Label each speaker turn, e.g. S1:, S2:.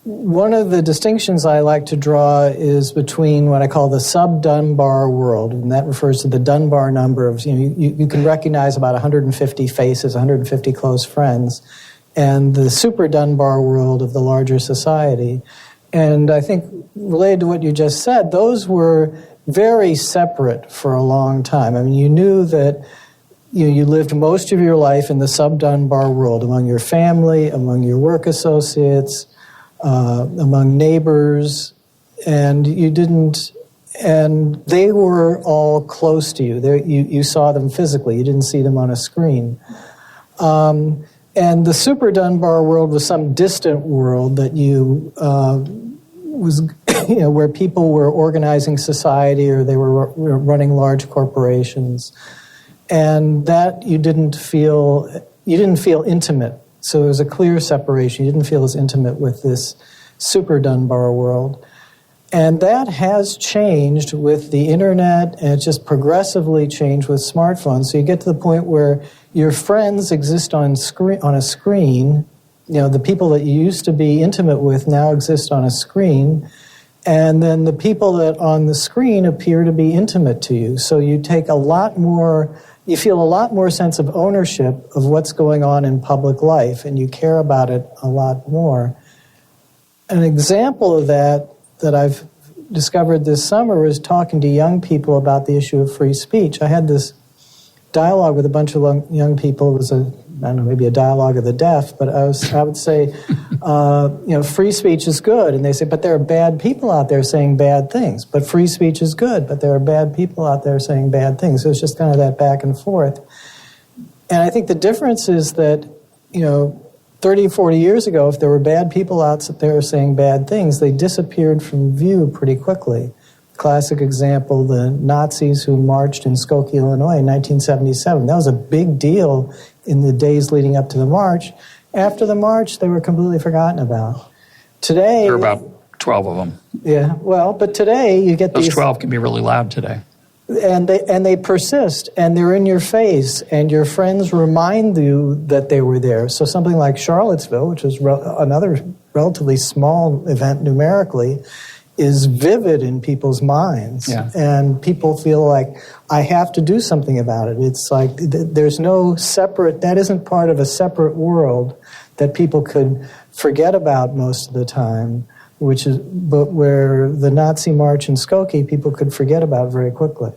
S1: one of the distinctions I like to draw is between what I call the sub-Dunbar world, and that refers to the Dunbar number of, you can recognize about 150 faces, 150 close friends, and the super Dunbar world of the larger society. And I think, related to what you just said, those were very separate for a long time. I mean, you knew that you lived most of your life in the sub-Dunbar world, among your family, among your work associates, among neighbors, and they were all close to you. You saw them physically. You didn't see them on a screen. And the super Dunbar world was some distant world that was where people were organizing society or they were running large corporations, and that you didn't feel intimate. So there was a clear separation. You didn't feel as intimate with this super Dunbar world. And that has changed with the internet, and it's just progressively changed with smartphones. So you get to the point where your friends exist on a screen. The people that you used to be intimate with now exist on a screen. And then the people that on the screen appear to be intimate to you. So you feel a lot more sense of ownership of what's going on in public life, and you care about it a lot more. An example of that I've discovered this summer is talking to young people about the issue of free speech. I had this dialogue with a bunch of young people. It was maybe a dialogue of the deaf, but I would say, free speech is good. And they say, but there are bad people out there saying bad things. But free speech is good, but there are bad people out there saying bad things. So it's just kind of that back and forth. And I think the difference is that, 30, 40 years ago, if there were bad people out there saying bad things, they disappeared from view pretty quickly. Classic example, the Nazis who marched in Skokie, Illinois in 1977. That was a big deal in the days leading up to the march. After the march, they were completely forgotten about. Today...
S2: There are about 12 of them.
S1: Yeah, well, but today you get
S2: those 12 can be really loud today.
S1: And they persist, and they're in your face, and your friends remind you that they were there. So something like Charlottesville, which was another relatively small event numerically, is vivid in people's minds. Yeah. And people feel like, I have to do something about it. It's like there's no separate, that isn't part of a separate world that people could forget about most of the time, but where the Nazi march in Skokie, people could forget about very quickly.